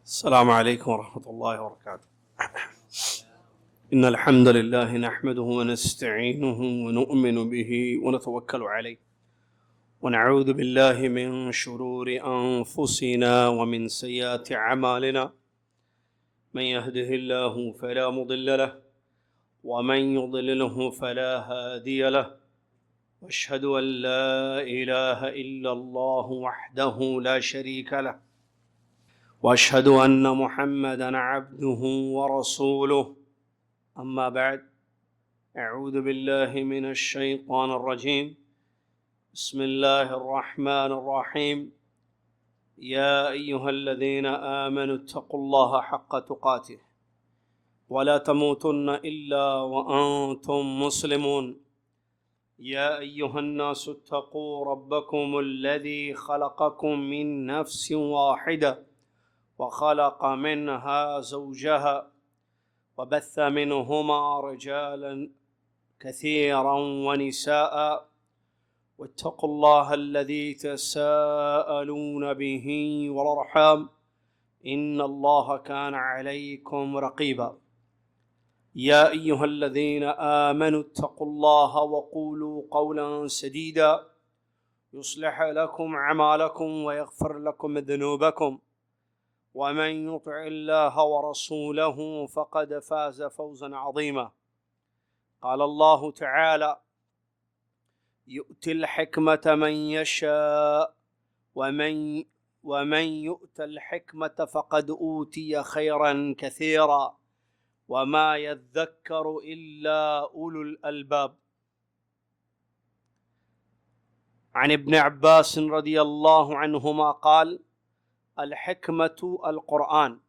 السلام عليكم ورحمة الله وبركاته. إن الحمد لله نحمده ونستعينه ونؤمن به ونتوكل عليه ونعوذ بالله من شرور أنفسنا ومن سيئات أعمالنا. من يهده الله فلا مضل له ومن يضلله فلا هادي له، وأشهد أن لا إله إلا الله وحده لا شريك له، وأشهد أن محمدًا عبده ورسوله. أما بعد، أعوذ بالله من الشيطان الرجيم. بسم الله الرحمن الرحيم. يا أيها الذين آمنوا اتقوا الله حق تقاته ولا تموتن إلا وأنتم مسلمون. يا أيها الناس اتقوا ربكم الذي خلقكم من نفس واحدة وخلق منها زوجها وبث منهما رجالا كثيرا ونساء، واتقوا الله الذي تساءلون به والأرحام إن الله كان عليكم رقيبا. يا أيها الذين آمنوا اتقوا الله وقولوا قولا سديدا يصلح لكم أعمالكم ويغفر لكم ذنوبكم، ومن يطع الله ورسوله فقد فاز فوزا عظيما. قال الله تعالى: يؤتي الحكمة من يشاء ومن يؤت الحكمة فقد أوتي خيرا كثيرا وما يذكر إلا أولو الألباب. عن ابن عباس رضي الله عنهما قال: الحكمة القرآن.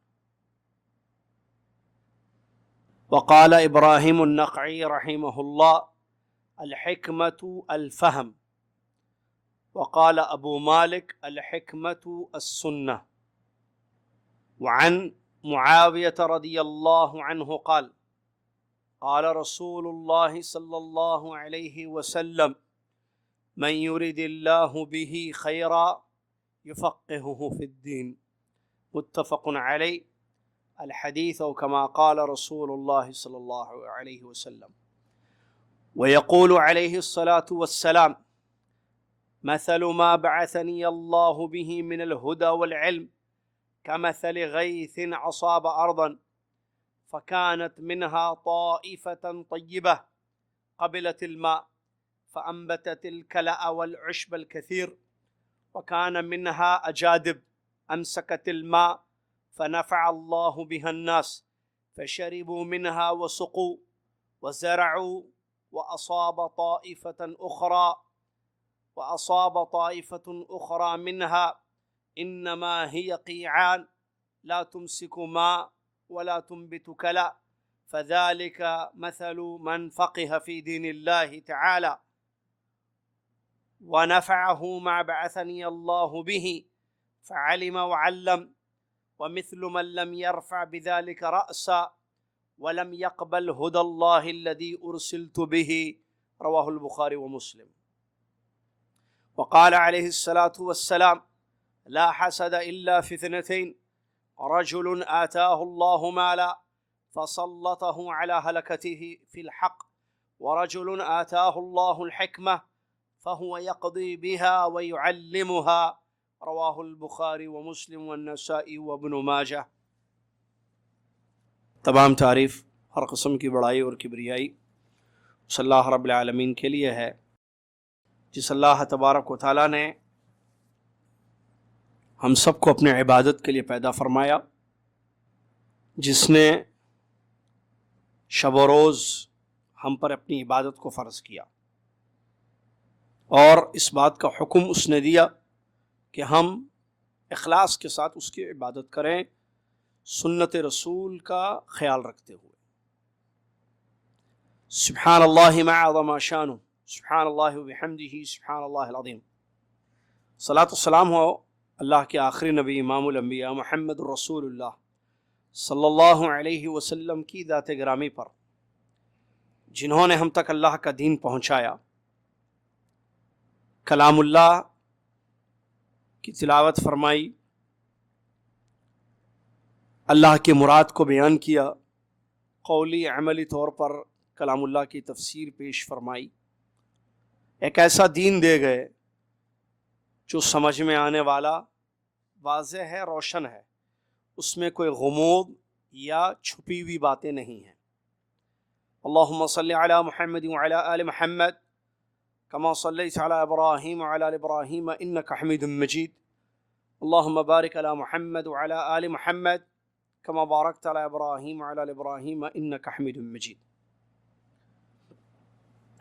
وقال إبراهيم النخعي رحمه الله: الحكمة الفهم. وقال أبو مالك: الحكمة السنة. وعن معاوية رضي الله عنه قال: قال رسول الله صلى الله عليه وسلم: من يرد الله به خيرا يفقهه في الدين. متفق عليه. الحديث كما قال رسول الله صلى الله عليه وسلم. ويقول عليه الصلاة والسلام: مثل ما بعثني الله به من الهدى والعلم كمثل غيث أصاب أرضا فكانت منها طائفة طيبة قبلت الماء فأنبتت الكلأ والعشب الكثير، وكان منها أجادب أمسكت الماء فنفع الله بها الناس فشربوا منها وسقوا وزرعوا، وأصاب طائفة أخرى منها إنما هي قيعان لا تمسك ماء ولا تنبت كلأ، فذلك مثل من فقه في دين الله تعالى ونفعه ما بعثني الله به فعلم وعلم، ومثل من لم يرفع بذلك رأسا ولم يقبل هدى الله الذي أرسلت به. رواه البخاري ومسلم. وقال عليه الصلاة والسلام: لا حسد إلا في اثنتين: رجل آتاه الله مالا فسلطه على هلكته في الحق، ورجل آتاه الله الحكمة فهو يقضي بها ويعلمها. رواه البخاري ومسلم والنسائی وابن ماجہ. تمام تعریف ہر قسم کی بڑائی اور کبریائی اس اللہ رب العالمین کے لیے ہے جس اللہ تبارک و تعالیٰ نے ہم سب کو اپنے عبادت کے لیے پیدا فرمایا، جس نے شب و روز ہم پر اپنی عبادت کو فرض کیا، اور اس بات کا حکم اس نے دیا کہ ہم اخلاص کے ساتھ اس کی عبادت کریں، سنت رسول کا خیال رکھتے ہوئے۔ سبحان اللہ ما عظم شانہ، سبحان اللہ وبحمدہ، سبحان اللہ العظیم۔ صلاۃ والسلام ہو اللہ کے آخری نبی امام الانبیاء محمد رسول اللہ صلی اللہ علیہ وسلم کی ذات گرامی پر، جنہوں نے ہم تک اللہ کا دین پہنچایا، کلام اللہ کی تلاوت فرمائی، اللہ کی مراد کو بیان کیا، قولی عملی طور پر کلام اللہ کی تفسیر پیش فرمائی، ایک ایسا دین دے گئے جو سمجھ میں آنے والا، واضح ہے، روشن ہے، اس میں کوئی غموض یا چھپی ہوئی باتیں نہیں ہیں۔ اللہم صلی علی محمد وعلی آل محمد کما صلیت علی ابراہیم وعلی آل ابراہیم انک حمید مجید، اللہم بارک علی محمد وعلی آل محمد کما بارکت علی ابراہیم وعلی آل ابراہیم انک حمید مجید۔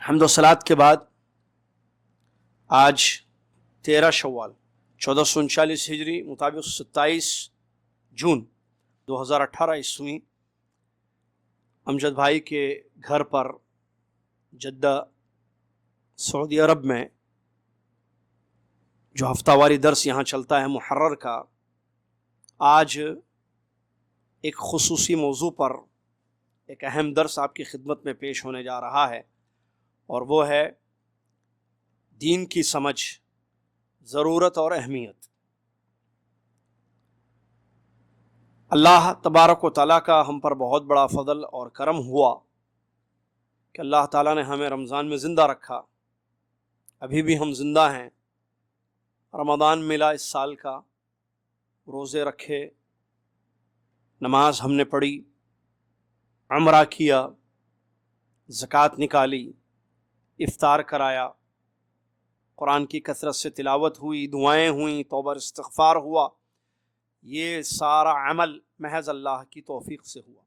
حمد و صلات کے بعد آج 13 شوال 1439 ہجری مطابق 27 جون 2018 عیسوی امجد بھائی کے گھر پر جدہ سعودی عرب میں جو ہفتہ واری درس یہاں چلتا ہے محرر کا، آج ایک خصوصی موضوع پر ایک اہم درس آپ کی خدمت میں پیش ہونے جا رہا ہے، اور وہ ہے دین کی سمجھ، ضرورت اور اہمیت۔ اللہ تبارک و تعالیٰ کا ہم پر بہت بڑا فضل اور کرم ہوا کہ اللہ تعالیٰ نے ہمیں رمضان میں زندہ رکھا، ابھی بھی ہم زندہ ہیں۔ رمضان ملا اس سال کا، روزے رکھے، نماز ہم نے پڑھی، عمرہ کیا، زکوٰۃ نکالی، افطار کرایا، قرآن کی کثرت سے تلاوت ہوئی، دعائیں ہوئیں، توبہ استغفار ہوا۔ یہ سارا عمل محض اللہ کی توفیق سے ہوا۔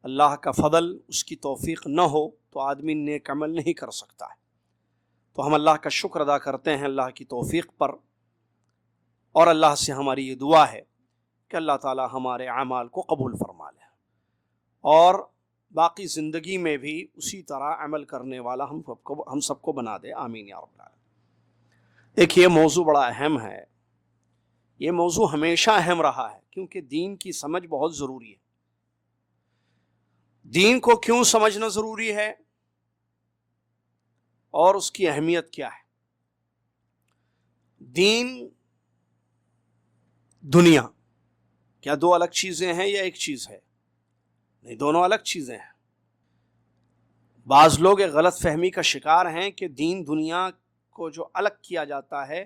اللہ کا فضل، اس کی توفیق نہ ہو تو آدمی نیک عمل نہیں کر سکتا ہے۔ تو ہم اللہ کا شکر ادا کرتے ہیں اللہ کی توفیق پر، اور اللہ سے ہماری یہ دعا ہے کہ اللہ تعالی ہمارے اعمال کو قبول فرما لے اور باقی زندگی میں بھی اسی طرح عمل کرنے والا ہم سب کو بنا دے، آمین یا رب العالمین۔ دیکھیے یہ موضوع بڑا اہم ہے، یہ موضوع ہمیشہ اہم رہا ہے، کیونکہ دین کی سمجھ بہت ضروری ہے۔ دین کو کیوں سمجھنا ضروری ہے اور اس کی اہمیت کیا ہے؟ دین، دنیا، کیا دو الگ چیزیں ہیں یا ایک چیز ہے؟ نہیں، دونوں الگ چیزیں ہیں۔ بعض لوگ ایک غلط فہمی کا شکار ہیں کہ دین دنیا کو جو الگ کیا جاتا ہے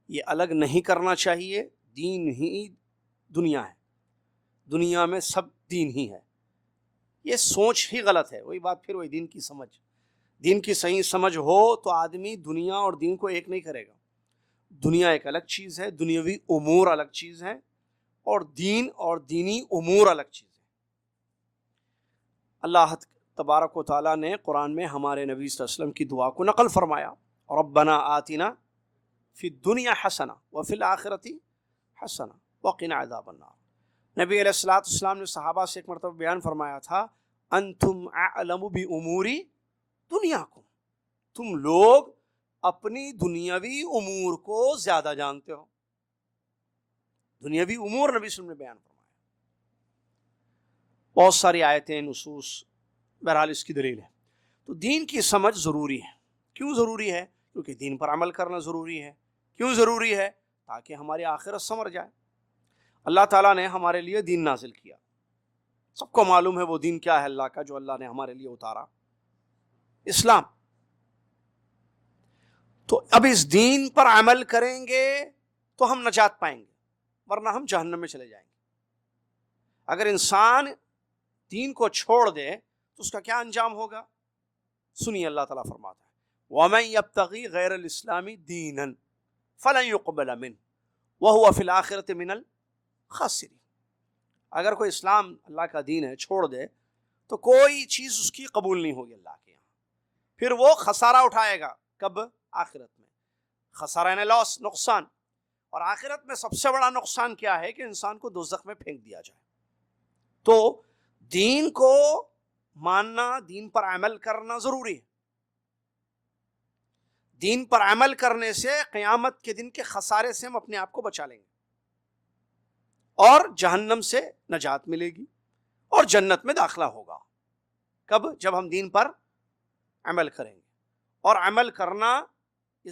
یہ الگ نہیں کرنا چاہیے، دین ہی دنیا ہے، دنیا میں سب دین ہی ہے۔ یہ سوچ ہی غلط ہے۔ وہی بات، پھر وہی دین کی سمجھ۔ دین کی صحیح سمجھ ہو تو آدمی دنیا اور دین کو ایک نہیں کرے گا۔ دنیا ایک الگ چیز ہے، دنیاوی امور الگ چیز ہے، اور دین اور دینی امور الگ چیز ہے۔ اللہ تبارک و تعالیٰ نے قرآن میں ہمارے نبی صلی اللہ علیہ وسلم کی دعا کو نقل فرمایا، ربنا آتنا فی الدنیا حسنہ وفی الآخرۃ حسنہ وقنا عذاب النار۔ نبی علیہ الصلوۃ والسلام نے صحابہ سے ایک مرتبہ بیان فرمایا تھا، انتم اعلم بامور دنیاکم، تم لوگ اپنی دنیاوی امور کو زیادہ جانتے ہو۔ دنیاوی امور نبی صلی اللہ علیہ وسلم نے بیان فرمایا۔ بہت ساری آیتیں، نصوص، بہرحال اس کی دلیل ہے۔ تو دین کی سمجھ ضروری ہے۔ کیوں ضروری ہے؟ کیونکہ دین پر عمل کرنا ضروری ہے۔ کیوں ضروری ہے؟ تاکہ ہماری آخرت سنور جائے۔ اللہ تعالیٰ نے ہمارے لیے دین نازل کیا، سب کو معلوم ہے وہ دین کیا ہے اللہ کا جو اللہ نے ہمارے لیے اتارا، اسلام۔ تو اب اس دین پر عمل کریں گے تو ہم نجات پائیں گے، ورنہ ہم جہنم میں چلے جائیں گے۔ اگر انسان دین کو چھوڑ دے تو اس کا کیا انجام ہوگا؟ سنیے، اللہ تعالیٰ فرماتا ہے وَمَن يَبْتَغِي غَيْرَ الْإِسْلَامِ دِينًا فَلَن يُقْبَلَ مِنْهُ وَهُوَ فِي الْآخِرَةِ مِنَ الْخَاسِرِينَ۔ اگر کوئی اسلام اللہ کا دین ہے چھوڑ دے تو کوئی چیز اس کی قبول نہیں ہوگی اللہ کے یہاں، پھر وہ خسارہ اٹھائے گا۔ کب؟ آخرت میں۔ خسارہ یعنی لاس، نقصان۔ اور آخرت میں سب سے بڑا نقصان کیا ہے؟ کہ انسان کو دوزخ میں پھینک دیا جائے۔ تو دین کو ماننا، دین پر عمل کرنا ضروری ہے۔ دین پر عمل کرنے سے قیامت کے دن کے خسارے سے ہم اپنے آپ کو بچا لیں گے، اور جہنم سے نجات ملے گی، اور جنت میں داخلہ ہوگا۔ کب؟ جب ہم دین پر عمل کریں گے۔ اور عمل کرنا یہ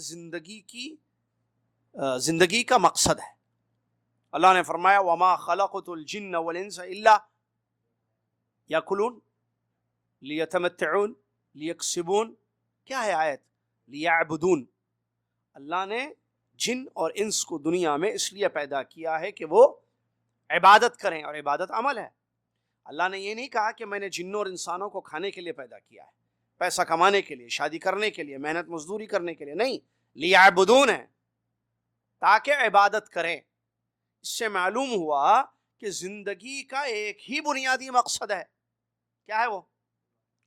زندگی کا مقصد ہے۔ اللہ نے فرمایا وما خلقت الجن والانس الا یاکلون لیتمتعون لیکسبون، کیا ہے آیت؟ لیعبدون۔ اللہ نے جن اور انس کو دنیا میں اس لیے پیدا کیا ہے کہ وہ عبادت کریں، اور عبادت عمل ہے۔ اللہ نے یہ نہیں کہا کہ میں نے جنوں اور انسانوں کو کھانے کے لیے پیدا کیا ہے، پیسہ کمانے کے لیے، شادی کرنے کے لیے، محنت مزدوری کرنے کے لیے، نہیں، لیعبدون ہے، تاکہ عبادت کریں۔ اس سے معلوم ہوا کہ زندگی کا ایک ہی بنیادی مقصد ہے، کیا ہے وہ؟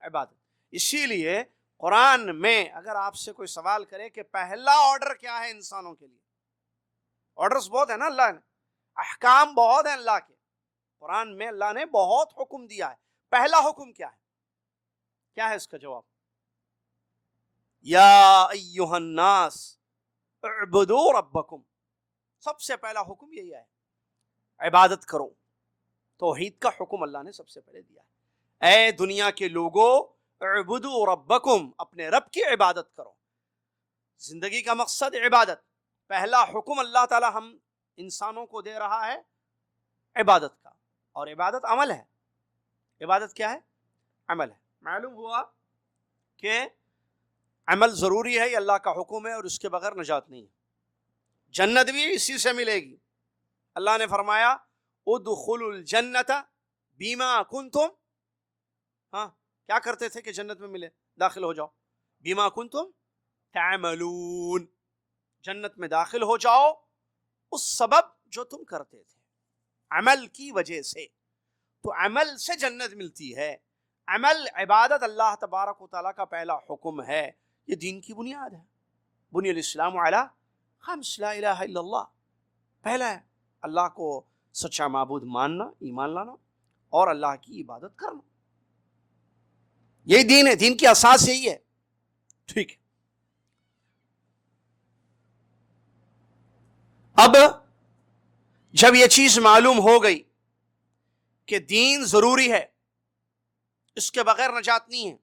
عبادت۔ اسی لیے قرآن میں اگر آپ سے کوئی سوال کرے کہ پہلا آرڈر کیا ہے انسانوں کے لیے، آرڈرز بہت ہیں نا، اللہ نے احکام بہت ہیں اللہ کے، قرآن میں اللہ نے بہت حکم دیا ہے، پہلا حکم کیا ہے؟ کیا ہے اس کا جواب؟ یا ایھا الناس اعبدوا ربکم، سب سے پہلا حکم یہی ہے، عبادت کرو۔ توحید کا حکم اللہ نے سب سے پہلے دیا ہے، اے دنیا کے لوگوں اعبدوا ربکم، اپنے رب کی عبادت کرو۔ زندگی کا مقصد عبادت، پہلا حکم اللہ تعالی ہم انسانوں کو دے رہا ہے عبادت کا، اور عبادت عمل ہے۔ عبادت کیا ہے؟ عمل ہے۔ معلوم ہوا کہ عمل ضروری ہے، یہ اللہ کا حکم ہے، اور اس کے بغیر نجات نہیں ہے۔ جنت بھی اسی سے ملے گی۔ اللہ نے فرمایا ادخلوا الجنت بما کنتم، ہاں کیا کرتے تھے کہ جنت میں ملے؟ داخل ہو جاؤ، بما کنتم تعملون، جنت میں داخل ہو جاؤ اس سبب جو تم کرتے تھے، عمل کی وجہ سے۔ تو عمل سے جنت ملتی ہے۔ عمل، عبادت اللہ تبارک و تعالیٰ کا پہلا حکم ہے، یہ دین کی بنیاد ہے۔ بنی الاسلام علی خمس، لا الہ الا اللہ، پہلا ہے اللہ کو سچا معبود ماننا، ایمان لانا، اور اللہ کی عبادت کرنا، یہی دین ہے، دین کی اساس یہی ہے۔ ٹھیک ہے، اب جب یہ چیز معلوم ہو گئی کہ دین ضروری ہے، اس کے بغیر نجات نہیں ہے،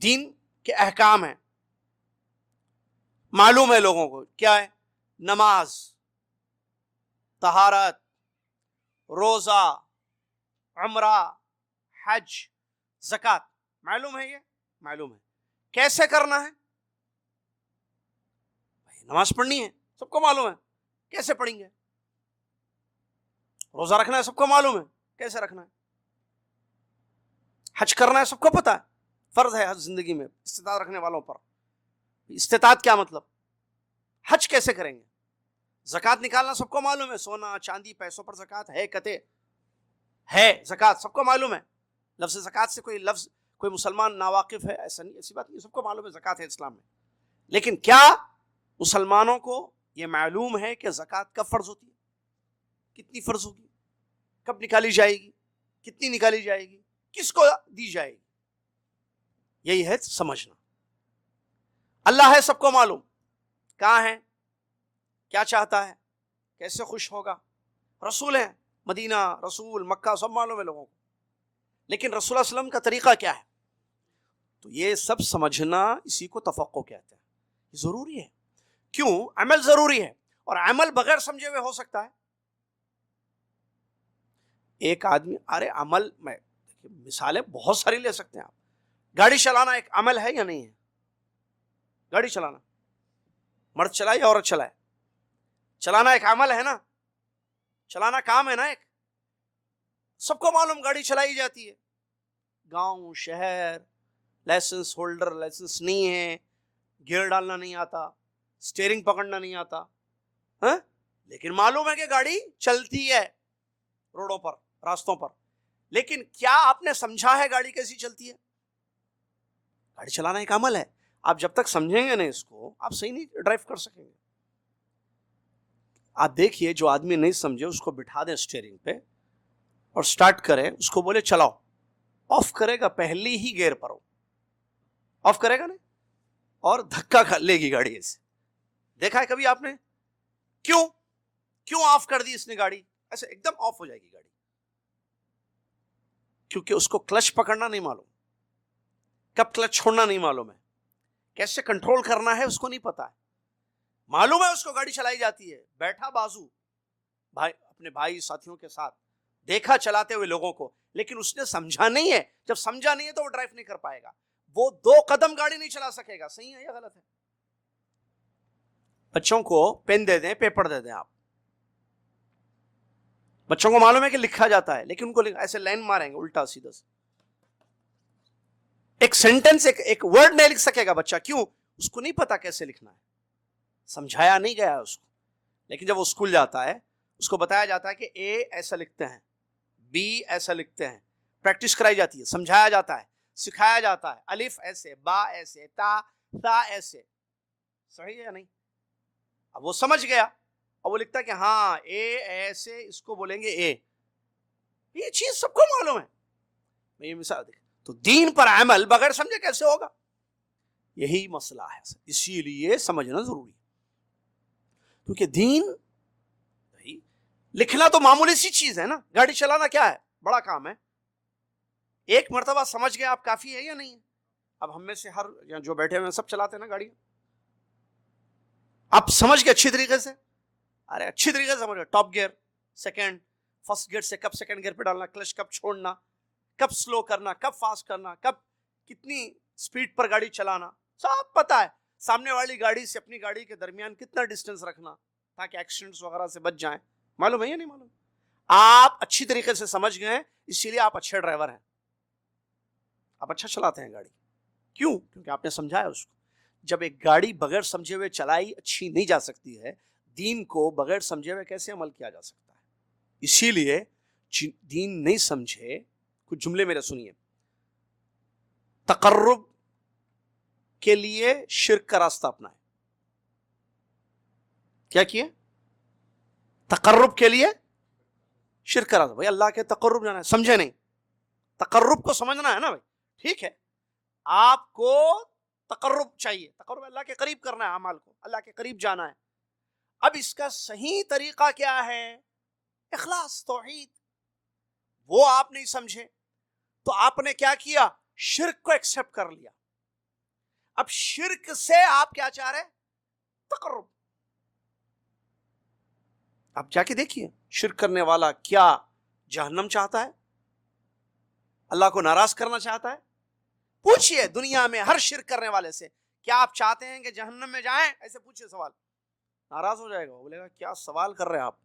دین کے احکام ہیں، معلوم ہے لوگوں کو کیا ہے؟ نماز، طہارت، روزہ، عمرہ، حج، زکوٰۃ، معلوم ہے، یہ معلوم ہے۔ کیسے کرنا ہے؟ نماز پڑھنی ہے، سب کو معلوم ہے، کیسے پڑھیں گے؟ روزہ رکھنا ہے، سب کو معلوم ہے، کیسے رکھنا ہے؟ حج کرنا ہے، سب کو پتہ ہے، فرض ہے حج زندگی میں استطاعت رکھنے والوں پر۔ استطاعت کیا مطلب؟ حج کیسے کریں گے؟ زکوٰۃ نکالنا سب کو معلوم ہے، سونا چاندی پیسوں پر زکوٰۃ ہے، قطع ہے زکوٰۃ، سب کو معلوم ہے۔ لفظ زکوٰۃ سے کوئی مسلمان ناواقف ہے ایسا نہیں، ایسی بات نہیں، سب کو معلوم ہے زکوٰۃ ہے اسلام میں۔ لیکن کیا مسلمانوں کو یہ معلوم ہے کہ زکوٰۃ کب فرض ہوتی ہے، کتنی فرض ہوگی، کب نکالی جائے گی، کتنی نکالی جائے گی، کس کو دی جائے گی؟ یہی ہے سمجھنا۔ اللہ ہے، سب کو معلوم، کہاں ہے، کیا چاہتا ہے، کیسے خوش ہوگا، رسول ہیں، مدینہ، رسول، مکہ، سب معلوم ہے لوگوں کو، لیکن رسول اللہ علیہ وسلم کا طریقہ کیا ہے؟ تو یہ سب سمجھنا، اسی کو تفقہ کہتے ہیں، یہ ضروری ہے۔ کیوں؟ عمل ضروری ہے، اور عمل بغیر سمجھے ہوئے ہو سکتا ہے۔ ایک آدمی، ارے عمل میں مثالیں بہت ساری لے سکتے ہیں آپ۔ گاڑی چلانا ایک عمل ہے یا نہیں ہے؟ گاڑی چلانا، مرد چلائے یا عورت چلائے، چلانا ایک عمل ہے نا، چلانا کام ہے نا ایک، سب کو معلوم گاڑی چلائی جاتی ہے، گاؤں شہر، لائسنس ہولڈر لائسنس نہیں ہے، گیئر ڈالنا نہیں آتا، سٹیئرنگ پکڑنا نہیں آتا، ہاں، لیکن معلوم ہے کہ گاڑی چلتی ہے روڈوں پر، راستوں پر۔ لیکن کیا آپ نے سمجھا ہے گاڑی کیسی چلتی ہے؟ گاڑی چلانا ایک عمل ہے، آپ جب تک سمجھیں گے نہیں اس کو، آپ صحیح نہیں ڈرائیو کر سکیں گے۔ آپ دیکھیے، جو آدمی نہیں سمجھے اس کو بٹھا دیں اسٹیئرنگ پہ اور سٹارٹ کریں، اس کو بولے چلاؤ، آف کرے گا پہلی ہی گیئر پر، آف کرے گا نہیں، اور دھکا کھا لے گی گاڑی ایسے۔ دیکھا ہے کبھی آپ نے؟ کیوں آف کر دی اس نے گاڑی؟ ایسے ایک دم آف ہو جائے گی گاڑی، کیونکہ اس کو کلچ پکڑنا نہیں معلوم، کب کلچ چھوڑنا نہیں معلوم ہے، کیسے کنٹرول کرنا ہے اس کو نہیں پتا ہے۔ معلوم ہے اس کو گاڑی چلائی جاتی ہے، بیٹھا بازو، اپنے بھائی ساتھیوں کے ساتھ دیکھا چلاتے ہوئے لوگوں کو، لیکن اس نے سمجھا نہیں ہے. جب سمجھا نہیں ہے تو وہ ڈرائیو نہیں کر پائے گا، وہ 2 قدم گاڑی نہیں چلا سکے گا. صحیح ہے یا غلط ہے؟ بچوں کو پین دے دیں، پیپر دے دیں آپ. بچوں کو معلوم ہے کہ لکھا جاتا ہے، لیکن ان کو ایسے لائن ماریں گے الٹا سیدھا سے. ایک سینٹنس، ایک ورڈ نہیں لکھ سکے گا بچہ. کیوں؟ اس کو نہیں پتا کیسے لکھنا ہے، سمجھایا نہیں گیا ہے اس کو. لیکن جب وہ اسکول جاتا ہے اس کو بتایا جاتا ہے کہ اے ایسا لکھتے ہیں، بی ایسا لکھتے ہیں، پریکٹس کرائی جاتی ہے، سمجھایا جاتا ہے، سکھایا جاتا ہے. الف ایسے، با ایسے، تا ایسے. صحیح ہے یا نہیں؟ اب وہ سمجھ گیا، اب وہ لکھتا ہے کہ ہاں اے ایسے، اس کو بولیں گے اے. یہ چیز سب کو معلوم ہے. میں یہ مثال دیکھ، تو دین پر عمل بغیر سمجھے کیسے ہوگا؟ یہی مسئلہ ہے. اسی لیے سمجھنا ضروری ہے، کیونکہ دین لکھنا تو معمولی سی چیز ہے نا، گاڑی چلانا کیا ہے؟ بڑا کام ہے. ایک مرتبہ سمجھ گئے آپ، کافی ہے یا نہیں ہے؟ اب ہم میں سے ہر جو بیٹھے ہوئے ہیں سب چلاتے ہیں نا گاڑی. آپ سمجھ گئے اچھی طریقے سے؟ ارے اچھی طریقے سے سمجھ گئے. Top gear, second, first gear سے کب سیکنڈ گیئر پہ ڈالنا، کلچ کب چھوڑنا، کب سلو کرنا، کب فاسٹ کرنا، کب کتنی سپیڈ پر گاڑی چلانا، سب پتا ہے. سامنے والی گاڑی سے اپنی گاڑی کے درمیان کتنا ڈسٹینس رکھنا تاکہ ایکسیڈنٹس وغیرہ سے بچ جائیں. معلوم ہے یا نہیں معلوم؟ آپ اچھی طریقے سے سمجھ گئے، اسی لیے آپ اچھے ڈرائیور ہیں، آپ اچھا چلاتے ہیں گاڑی. کیوں؟ کیونکہ آپ نے سمجھایا اس کو. جب ایک گاڑی بغیر سمجھے ہوئے چلائی اچھی نہیں جا سکتی ہے، دین کو بغیر سمجھے ہوئے کیسے عمل کیا جا سکتا ہے؟ اسی لیے دین نہیں سمجھے. کچھ جملے میرے سنیے. تقرب کے لیے شرک کا راستہ اپنائے. کیا کیے؟ تقرب کے لیے شرک کا راستہ. بھائی اللہ کے تقرب جانا ہے، سمجھے نہیں. تقرب کو سمجھنا ہے نا بھائی. ٹھیک ہے، آپ کو تقرب چاہیے، تقرب اللہ کے قریب کرنا ہے، اعمال کو اللہ کے قریب جانا ہے. اب اس کا صحیح طریقہ کیا ہے؟ اخلاص، توحید. وہ آپ نہیں سمجھے تو آپ نے کیا کیا؟ شرک کو ایکسپٹ کر لیا. اب شرک سے آپ کیا چاہ رہے؟ تقرب. آپ جا کے دیکھیے شرک کرنے والا کیا جہنم چاہتا ہے؟ اللہ کو ناراض کرنا چاہتا ہے؟ پوچھئے دنیا میں ہر شرک کرنے والے سے، کیا آپ چاہتے ہیں کہ جہنم میں جائیں؟ ایسے پوچھئے سوال. ناراض ہو جائے گا، وہ بولے گا کیا سوال کر رہے ہیں آپ،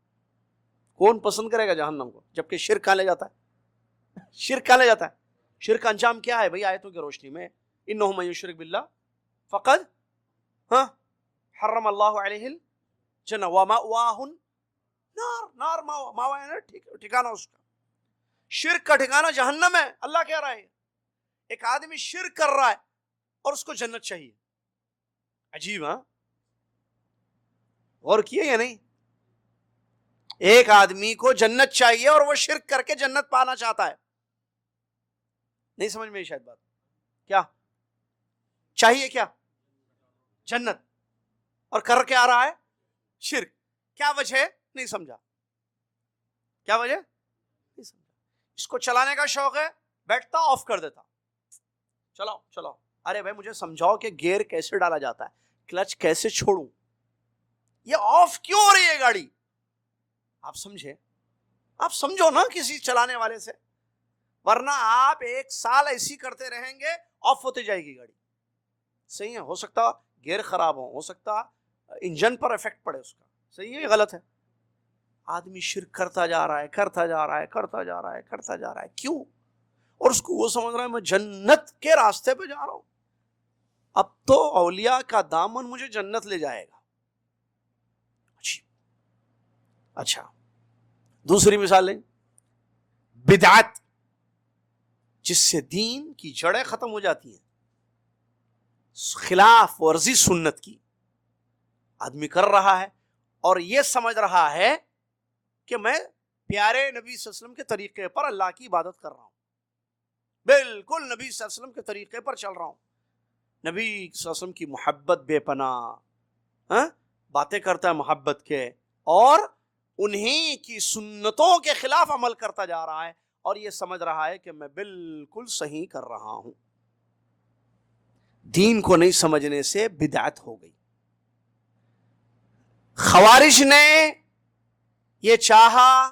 کون پسند کرے گا جہنم کو؟ جبکہ شرک کہاں لے جاتا ہے؟ شرک کہاں لے جاتا ہے؟ شرک کا انجام کیا ہے بھئی؟ آیتوں کی روشنی میں انہ من یشرک باللہ فقد حرم اللہ علیہ الجنہ ومأواہ النار. نار ماوا ہے نا ٹھکانہ اس کا. شرک کا ٹھکانہ جہنم ہے. اللہ کہہ رہا ہے ایک آدمی شرک کر رہا ہے اور اس کو جنت چاہیے. عجیب ہاں؟ غور کیے یا نہیں؟ ایک آدمی کو جنت چاہیے اور وہ شرک کر کے جنت پانا چاہتا ہے. نہیں سمجھ میں شاید بات. کیا چاہیے؟ کیا جنت، اور کر کے آ رہا ہے شرک. کیا وجہ ہے؟ نہیں سمجھا. کیا وجہ؟ نہیں سمجھا. اس کو چلانے کا شوق ہے، بیٹھتا آف کر دیتا، چلاؤ چلاؤ. ارے بھائی مجھے سمجھاؤ کہ گیئر کیسے ڈالا جاتا ہے، کلچ کیسے چھوڑوں، یہ آف کیوں ہو رہی ہے گاڑی؟ آپ سمجھے؟ آپ سمجھو نا کسی چلانے والے سے، ورنہ آپ 1 سال ایسی کرتے رہیں گے، آف ہوتے جائے گی گاڑی. صحیح ہے، ہو سکتا گیئر خراب ہو سکتا انجن پر افیکٹ پڑے اس کا. صحیح ہے یا غلط ہے؟ آدمی شرک کرتا جا رہا ہے، کرتا جا رہا ہے، کرتا جا رہا ہے، کرتا جا رہا ہے. کیوں؟ اور اس کو وہ سمجھ رہا ہے میں جنت کے راستے پہ جا رہا ہوں، اب تو اولیاء کا دامن مجھے جنت لے جائے گا. اچھا دوسری مثال لیں. بدعت، جس سے دین کی جڑیں ختم ہو جاتی ہیں، خلاف ورزی سنت کی آدمی کر رہا ہے اور یہ سمجھ رہا ہے کہ میں پیارے نبی صلی اللہ علیہ وسلم کے طریقے پر اللہ کی عبادت کر رہا ہوں، بالکل نبی صلی اللہ علیہ وسلم کے طریقے پر چل رہا ہوں، نبی صلی اللہ علیہ وسلم کی محبت بے پناہ باتیں کرتا ہے محبت کے، اور انہی کی سنتوں کے خلاف عمل کرتا جا رہا ہے اور یہ سمجھ رہا ہے کہ میں بالکل صحیح کر رہا ہوں. دین کو نہیں سمجھنے سے بدعت ہو گئی. خوارج نے یہ چاہا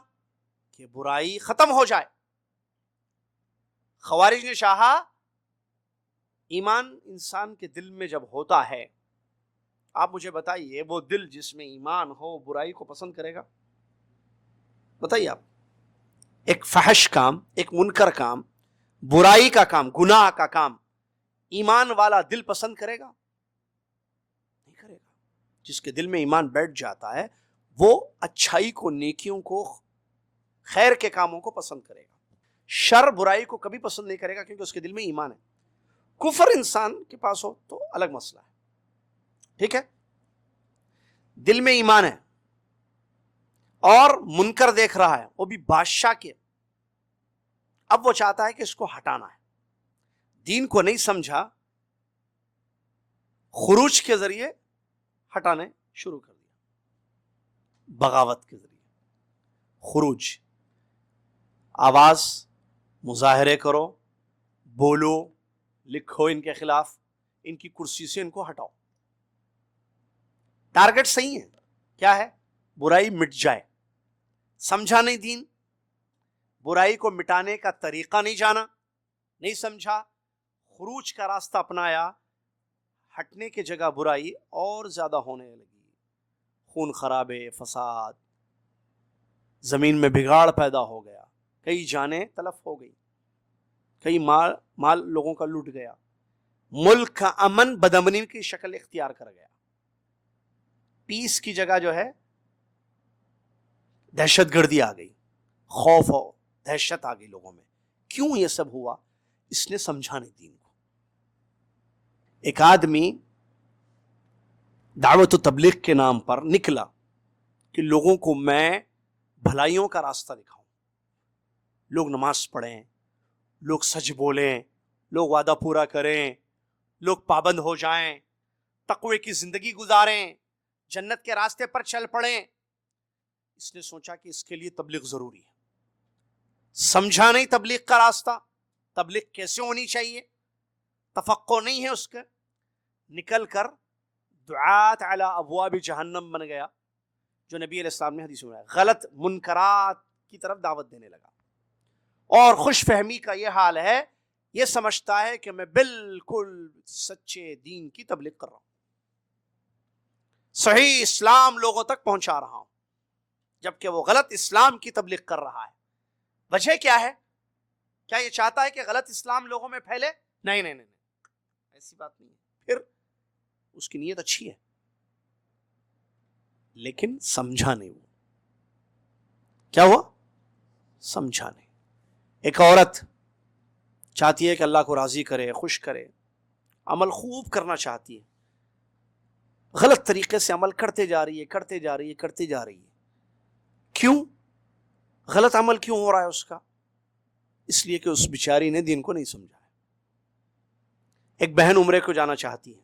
کہ برائی ختم ہو جائے. خوارج نے چاہا ایمان انسان کے دل میں جب ہوتا ہے، آپ مجھے بتائیے وہ دل جس میں ایمان ہو برائی کو پسند کرے گا؟ بتائیے آپ. ایک فحش کام، ایک منکر کام، برائی کا کام، گناہ کا کام ایمان والا دل پسند کرے گا؟ نہیں کرے گا. جس کے دل میں ایمان بیٹھ جاتا ہے وہ اچھائی کو، نیکیوں کو، خیر کے کاموں کو پسند کرے گا. شر برائی کو کبھی پسند نہیں کرے گا کیونکہ اس کے دل میں ایمان ہے. کفر انسان کے پاس ہو تو الگ مسئلہ ہے. ٹھیک ہے، دل میں ایمان ہے اور منکر دیکھ رہا ہے، وہ بھی بادشاہ کے، اب وہ چاہتا ہے کہ اس کو ہٹانا ہے. دین کو نہیں سمجھا، خروج کے ذریعے ہٹانے شروع کر دیا. بغاوت کے ذریعے خروج، آواز، مظاہرے کرو، بولو، لکھو ان کے خلاف، ان کی کرسی سے ان کو ہٹاؤ. ٹارگٹ صحیح ہے، کیا ہے؟ برائی مٹ جائے. سمجھا نہیں دین، برائی کو مٹانے کا طریقہ نہیں جانا، نہیں سمجھا، خروج کا راستہ اپنایا، ہٹنے کی جگہ برائی اور زیادہ ہونے لگی. خون خرابے، فساد، زمین میں بگاڑ پیدا ہو گیا، کئی جانیں تلف ہو گئی، کئی مال لوگوں کا لوٹ گیا، ملک کا امن بدامنی کی شکل اختیار کر گیا. پیس کی جگہ جو ہے دہشت گردی آ گئی، خوف ہو، دہشت آ گئی لوگوں میں. کیوں یہ سب ہوا؟ اس نے سمجھا نہیں دین کو. ایک آدمی دعوت و تبلیغ کے نام پر نکلا کہ لوگوں کو میں بھلائیوں کا راستہ دکھاؤں، لوگ نماز پڑھیں، لوگ سچ بولیں، لوگ وعدہ پورا کریں، لوگ پابند ہو جائیں، تقوی کی زندگی گزاریں، جنت کے راستے پر چل پڑیں. اس نے سوچا کہ اس کے لیے تبلیغ ضروری ہے. سمجھا نہیں تبلیغ کا راستہ، تبلیغ کیسے ہونی چاہیے، تفقہ نہیں ہے اس کا. نکل کر دعات علی ابواب جہنم بن گیا، جو نبی علیہ السلام نے حدیث میں ہے. غلط منکرات کی طرف دعوت دینے لگا، اور خوش فہمی کا یہ حال ہے، یہ سمجھتا ہے کہ میں بالکل سچے دین کی تبلیغ کر رہا ہوں، صحیح اسلام لوگوں تک پہنچا رہا ہوں، جبکہ وہ غلط اسلام کی تبلیغ کر رہا ہے. وجہ کیا ہے؟ کیا یہ چاہتا ہے کہ غلط اسلام لوگوں میں پھیلے؟ نہیں نہیں نہیں، ایسی بات نہیں ہے. پھر اس کی نیت اچھی ہے لیکن سمجھا نہیں. وہ کیا ہوا؟ سمجھا نہیں. ایک عورت چاہتی ہے کہ اللہ کو راضی کرے، خوش کرے، عمل خوب کرنا چاہتی ہے، غلط طریقے سے عمل کرتے جا رہی ہے. کیوں غلط عمل کیوں ہو رہا ہے اس کا؟ اس لیے کہ اس بیچاری نے دین کو نہیں سمجھا ہے. ایک بہن عمرے کو جانا چاہتی ہے،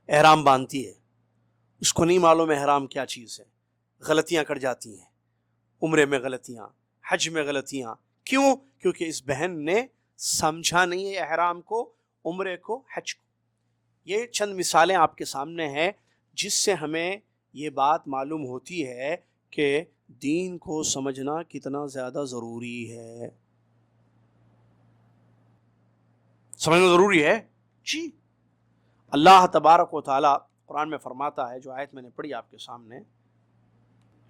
احرام باندھتی ہے، اس کو نہیں معلوم احرام کیا چیز ہے، غلطیاں کر جاتی ہیں، عمرے میں غلطیاں، حج میں غلطیاں. کیوں؟ کیونکہ اس بہن نے سمجھا نہیں ہے احرام کو، عمرے کو، حج کو. یہ چند مثالیں آپ کے سامنے ہیں جس سے ہمیں یہ بات معلوم ہوتی ہے کہ دین کو سمجھنا کتنا زیادہ ضروری ہے. سمجھنا ضروری ہے جی. اللہ تبارک و تعالی قرآن میں فرماتا ہے، جو آیت میں نے پڑھی آپ کے سامنے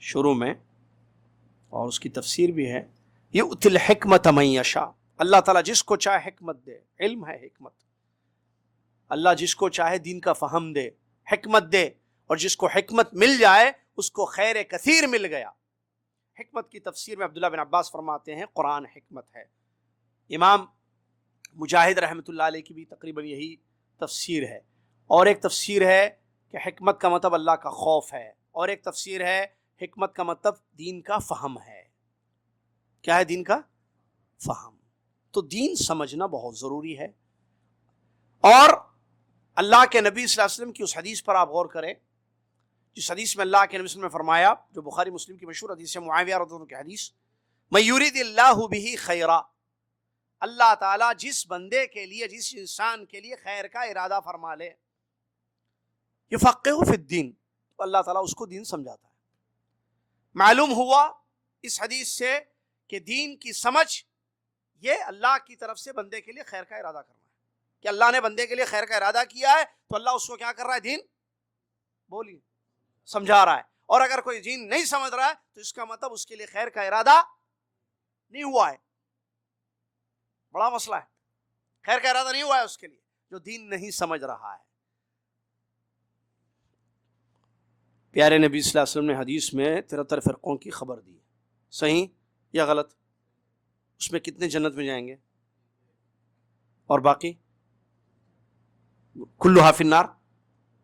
شروع میں، اور اس کی تفسیر بھی ہے، یؤتی الحکمت من یشاء. اللہ تعالیٰ جس کو چاہے حکمت دے. علم ہے حکمت. اللہ جس کو چاہے دین کا فہم دے، حکمت دے، اور جس کو حکمت مل جائے اس کو خیر کثیر مل گیا. حکمت کی تفسیر میں عبداللہ بن عباس فرماتے ہیں قرآن حکمت ہے. امام مجاہد رحمۃ اللہ علیہ کی بھی تقریباً یہی تفسیر ہے. اور ایک تفسیر ہے کہ حکمت کا مطلب اللہ کا خوف ہے، اور ایک تفسیر ہے حکمت کا مطلب دین کا فہم ہے. کیا ہے دین کا فہم؟ تو دین سمجھنا بہت ضروری ہے. اور اللہ کے نبی صلی اللہ علیہ وسلم کی اس حدیث پر آپ غور کریں، جس حدیث میں اللہ کے نبی صلی اللہ علیہ وسلم نے فرمایا، جو بخاری مسلم کی مشہور حدیث ہے، معاویہ رضی اللہ عنہ کی حدیث، من یرید اللہ بہ خیرا. اللہ تعالیٰ جس بندے کے لیے، جس انسان کے لیے خیر کا ارادہ فرما لے، یفقہہ فی الدین، تو اللہ تعالیٰ اس کو دین سمجھاتا ہے. معلوم ہوا اس حدیث سے کہ دین کی سمجھ یہ اللہ کی طرف سے بندے کے لیے خیر کا ارادہ کرنا ہے، کہ اللہ نے بندے کے لیے خیر کا ارادہ کیا ہے تو اللہ اس کو کیا کر رہا ہے؟ دین بولیے سمجھا رہا ہے. اور اگر کوئی دین نہیں سمجھ رہا ہے تو اس کا مطلب اس کے لیے خیر کا ارادہ نہیں ہوا ہے. بڑا مسئلہ ہے، خیر کا ارادہ نہیں ہوا ہے اس کے لیے جو دین نہیں سمجھ رہا ہے. پیارے نبی صلی اللہ علیہ وسلم نے حدیث میں 73 فرقوں کی خبر دی ہے، صحیح یا غلط؟ اس میں کتنے جنت میں جائیں گے اور باقی کلھا فی النار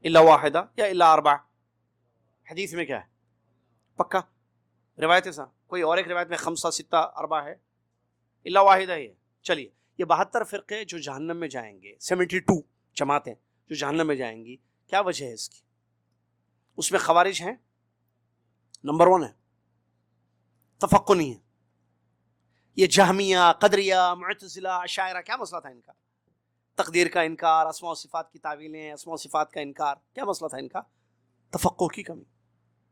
الا واحدہ یا الا اربع؟ حدیث میں کیا ہے؟ پکا روایت ہے صاحب، کوئی اور ایک روایت میں خمسہ ستہ اربع ہے، الا واحدہ ہی ہے. چلیے یہ 72 فرقے جو جہنم میں جائیں گے، 72 جماعتیں جو جہنم میں جائیں گی، کیا وجہ ہے اس کی؟ اس میں خوارج ہیں، نمبر 1 ہے، تفقہ نہیں ہے. یہ جہمیہ، قدریہ، معتزلہ، اشاعرہ، کیا مسئلہ تھا ان کا؟ تقدیر کا انکار، اسماء و صفات کی تعویلیں، اسماء و صفات کا انکار. کیا مسئلہ تھا ان کا؟ تفقہ کی کمی،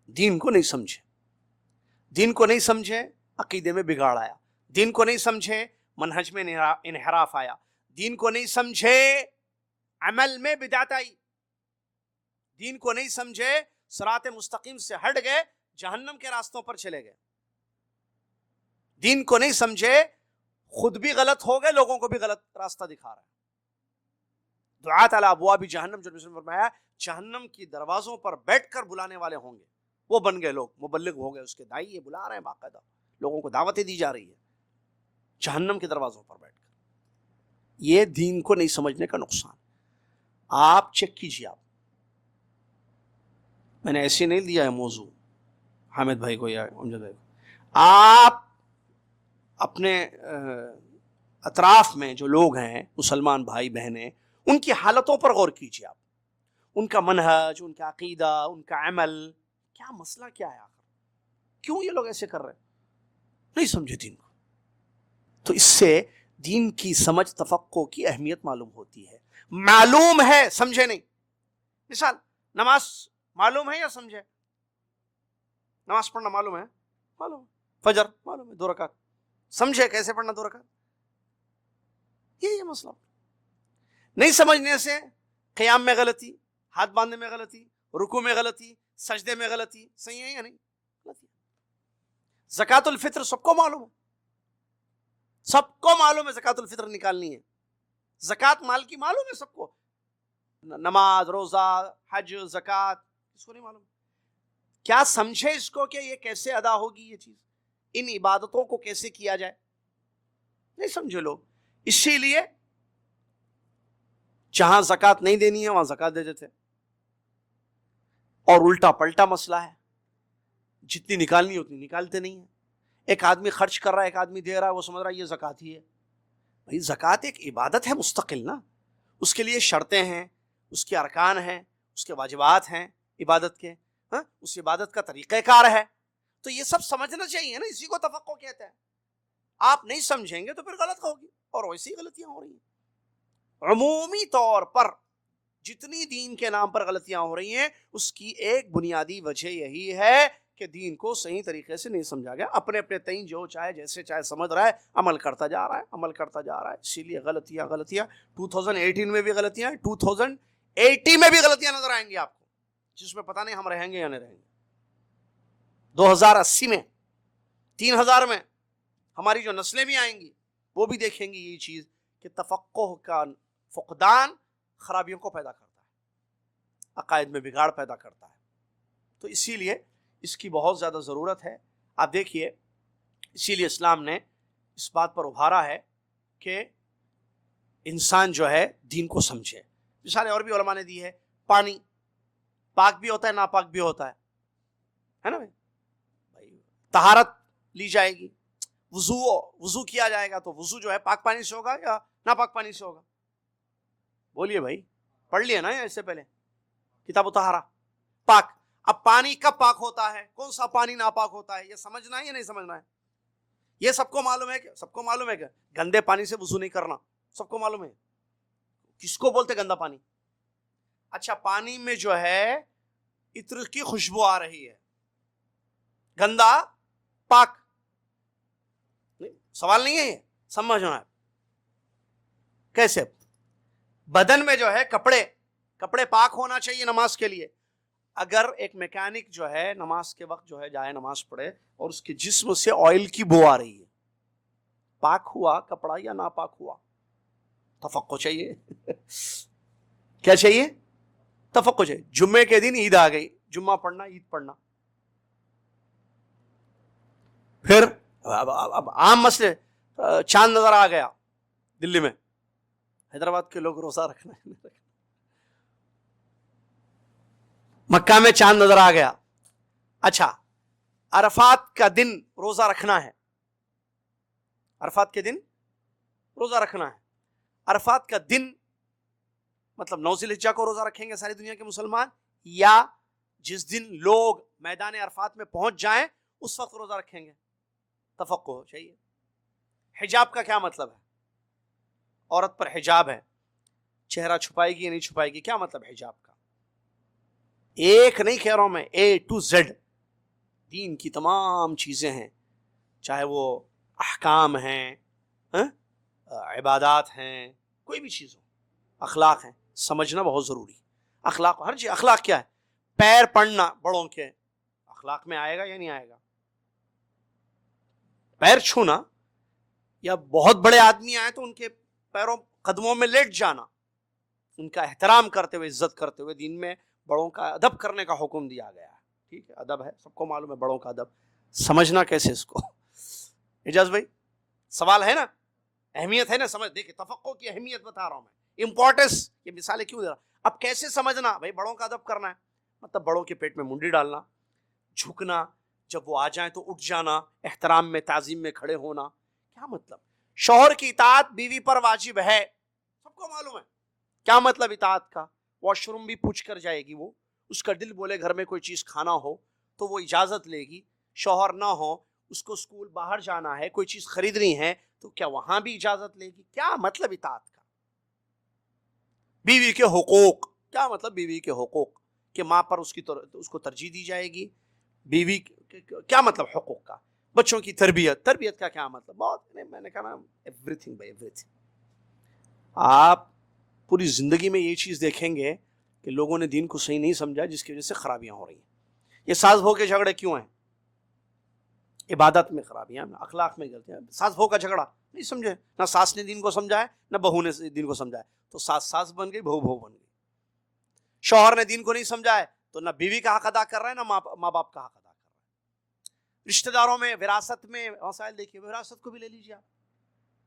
دین کو نہیں سمجھے. دین کو نہیں سمجھے، عقیدے میں بگاڑ آیا. دین کو نہیں سمجھے، منہج میں انحراف آیا. دین کو نہیں سمجھے، عمل میں بدعت آئی. دین کو نہیں سمجھے، صراط مستقیم سے ہٹ گئے، جہنم کے راستوں پر چلے گئے. دین کو نہیں سمجھے، خود بھی غلط ہو گئے، لوگوں کو بھی غلط راستہ دکھا رہا ہے. دعات علی ابواب جہنم، جو نے فرمایا جہنم کی دروازوں پر بیٹھ کر بلانے والے ہوں گے، وہ بن گئے لوگ، مبلغ ہو گئے، اس کے داعی یہ بلا رہے ہیں، باقاعدہ لوگوں کو دعوتیں دی جا رہی ہے جہنم کے دروازوں پر بیٹھ کر. یہ دین کو نہیں سمجھنے کا نقصان. آپ چیک کیجیے، آپ، میں نے ایسے نہیں دیا ہے موضوع حامد بھائی کو یا امجد بھائی کو، آپ اپنے اطراف میں جو لوگ ہیں، مسلمان بھائی بہنیں، ان کی حالتوں پر غور کیجیے. آپ ان کا منہج، ان کا عقیدہ، ان کا عمل، کیا مسئلہ کیا ہے آخر؟ کیوں یہ لوگ ایسے کر رہے ہیں؟ نہیں سمجھے دین کو. تو اس سے دین کی سمجھ، تفقہ کی اہمیت معلوم ہوتی ہے. معلوم ہے، سمجھے نہیں. مثال، نماز معلوم ہے یا سمجھے؟ نماز پڑھنا معلوم ہے، معلوم ہے. فجر معلوم ہے 2 رکعت، سمجھے کیسے پڑھنا 2 رکعت؟ یہ مسئلہ. نہیں سمجھنے سے قیام میں غلطی، ہاتھ باندھنے میں غلطی، رکوع میں غلطی، سجدے میں غلطی. صحیح ہے یا نہیں؟ غلطی. زکوٰۃ الفطر سب کو معلوم ہے، سب کو معلوم ہے زکوٰۃ الفطر نکالنی ہے. زکوٰۃ مال کی معلوم ہے سب کو. نماز، روزہ، حج، زکوٰۃ، کس کو نہیں معلوم؟ کیا سمجھے اس کو کہ یہ کیسے ادا ہوگی، یہ چیز، ان عبادتوں کو کیسے کیا جائے؟ نہیں سمجھے لوگ. اسی لیے جہاں زکوٰۃ نہیں دینی ہے وہاں زکوٰۃ دے دیتے، اور الٹا پلٹا مسئلہ ہے، جتنی نکالنی اتنی نکالتے نہیں ہیں. ایک آدمی خرچ کر رہا ہے، ایک آدمی دے رہا ہے، وہ سمجھ رہا ہے یہ زکوٰۃ ہی ہے. بھائی زکوٰۃ ایک عبادت ہے مستقل نا، اس کے لیے شرطیں ہیں، اس کے ارکان ہیں، اس کے واجبات ہیں عبادت کے، اس عبادت کا طریقہ کار ہے. تو یہ سب سمجھنا چاہیے نا، اسی کو تفقہ کہتے ہیں. آپ نہیں سمجھیں گے تو پھر غلط ہوگی، اور ویسی غلطیاں ہو رہی ہیں. عمومی طور پر جتنی دین کے نام پر غلطیاں ہو رہی ہیں، اس کی ایک بنیادی وجہ یہی ہے کہ دین کو صحیح طریقے سے نہیں سمجھا گیا. اپنے اپنے تئیں جو چاہے جیسے چاہے سمجھ رہا ہے، عمل کرتا جا رہا ہے، عمل کرتا جا رہا ہے. اسی لیے غلطیاں 2018 میں بھی غلطیاں ہیں، 2080 میں بھی غلطیاں نظر آئیں گی آپ کو، جس میں پتہ نہیں ہم رہیں گے یا نہیں رہیں گے. 2080 میں، 3000 میں ہماری جو نسلیں بھی آئیں گی وہ بھی دیکھیں گی یہ چیز کہ تفقہ کا فقدان خرابیوں کو پیدا کرتا ہے، عقائد میں بگاڑ پیدا کرتا ہے. تو اسی لیے اس کی بہت زیادہ ضرورت ہے. آپ دیکھیے، اسی لیے اسلام نے اس بات پر ابھارا ہے کہ انسان جو ہے دین کو سمجھے. مثالیں اور بھی علماء نے دی ہے. پانی پاک بھی ہوتا ہے، ناپاک بھی ہوتا ہے نا بھائی. طہارت لی جائے گی، وضو کیا جائے گا، تو وضو جو ہے پاک پانی سے ہوگا یا ناپاک پانی سے ہوگا؟ بولیے بھائی، پڑھ لیا نا اس سے پہلے کتاب طہارہ. پاک. اب پانی کب پاک ہوتا ہے، کون سا پانی ناپاک ہوتا ہے، یہ سمجھنا ہے یا نہیں سمجھنا ہے؟ یہ سب کو معلوم ہے کہ گندے پانی سے وضو نہیں کرنا، سب کو معلوم ہے. کس کو بولتے گندا پانی؟ اچھا، پانی میں جو ہے عطر کی خوشبو آ رہی ہے، گندا پاک. سوال نہیں ہے یہ, سمجھنا ہے کیسے. بدن میں جو ہے کپڑے پاک ہونا چاہیے نماز کے لیے. اگر ایک میکینک جو ہے نماز کے وقت جو ہے جائے نماز پڑھے اور اس کے جسم سے آئل کی بو آ رہی ہے, پاک ہوا کپڑا یا ناپاک ہوا؟ تفقع چاہیے. کیا چاہیے؟ تفقع چاہیے. جمعے کے دن عید آ گئی, جمعہ پڑھنا, عید پڑھنا. پھر اب عام مسئلے, چاند نظر آ گیا دلی میں, حیدرآباد کے لوگ روزہ رکھنا ہے, مکہ میں چاند نظر آ گیا. اچھا, عرفات کا دن روزہ رکھنا ہے, عرفات کے دن روزہ رکھنا ہے. عرفات کا دن مطلب 9 ذی الحجہ کو روزہ رکھیں گے ساری دنیا کے مسلمان, یا جس دن لوگ میدان عرفات میں پہنچ جائیں اس وقت روزہ رکھیں گے؟ تفقع چاہیے. حجاب کا کیا مطلب ہے؟ عورت پر حجاب ہے, چہرہ چھپائے گی یا نہیں چھپائے گی, کیا مطلب حجاب کا؟ ایک نہیں کہہ رہا ہوں میں, A to Z دین کی تمام چیزیں ہیں, چاہے وہ احکام ہیں, عبادات ہیں, کوئی بھی چیز ہو, اخلاق ہیں, سمجھنا بہت ضروری. اخلاق ہر چیز. اخلاق کیا ہے؟ پیر پڑنا بڑوں کے اخلاق میں آئے گا یا نہیں آئے گا؟ پیر چھونا, یا بہت بڑے آدمی آئے تو ان کے پیروں قدموں میں لیٹ جانا, ان کا احترام کرتے ہوئے, عزت کرتے ہوئے. دین میں بڑوں کا ادب کرنے کا حکم دیا گیا ہے. ٹھیک ہے, ادب ہے, سب کو معلوم ہے بڑوں کا ادب. سمجھنا کیسے اس کو؟ اجاز بھائی سوال ہے نا, اہمیت ہے نا, سمجھ. دیکھیں تفقع کی اہمیت بتا رہا ہوں میں, امپورٹنس. یہ مثالیں کیوں دے رہا. اب کیسے سمجھنا بھائی بڑوں کا ادب کرنا ہے, مطلب بڑوں کے پیٹ میں منڈی ڈالنا, جھکنا, جب وہ آ جائیں تو اٹھ جانا, احترام میں تعظیم میں کھڑے ہونا. کیا مطلب؟ شوہر کی اطاعت بیوی پر واجب ہے, سب کو معلوم ہے. کیا مطلب اطاعت کا؟ واش روم بھی پوچھ کر جائے گی وہ, اس کا دل بولے گھر میں کوئی چیز کھانا ہو تو وہ اجازت لے گی. شوہر نہ ہو, اس کو اسکول باہر جانا ہے, کوئی چیز خریدنی ہے تو کیا وہاں بھی اجازت لے گی؟ کیا مطلب اطاعت کا؟ بیوی کے حقوق, کیا مطلب بیوی کے حقوق؟ کہ ماں پر اس کو ترجیح دی جائے گی. بیوی کیا مطلب حقوق کا؟ بچوں کی تربیت کا کیا مطلب؟ بہت, میں نے کہا نا, every thing by every thing. آپ پوری زندگی میں یہ چیز دیکھیں گے کہ لوگوں نے دین کو صحیح نہیں سمجھا, جس کی وجہ سے خرابیاں ہو رہی ہیں. یہ ساز بہو کے جھگڑے کیوں ہیں؟ عبادت میں خرابیاں, اخلاق میں غلطیاں. ساس بہو کا جھگڑا نہیں سمجھے, نہ ساس نے دین کو سمجھا ہے نہ بہو نے دین کو سمجھا ہے, تو ساس بن گئی, بہو بن گئی. شوہر نے دین کو نہیں سمجھا ہے تو نہ بیوی کا حق ادا کر رہا ہے نہ ماں باپ کا حق ادا کر رہا ہے. رشتہ داروں میں وراثت میں مسائل دیکھیے, وراثت کو بھی لے لیجیے آپ.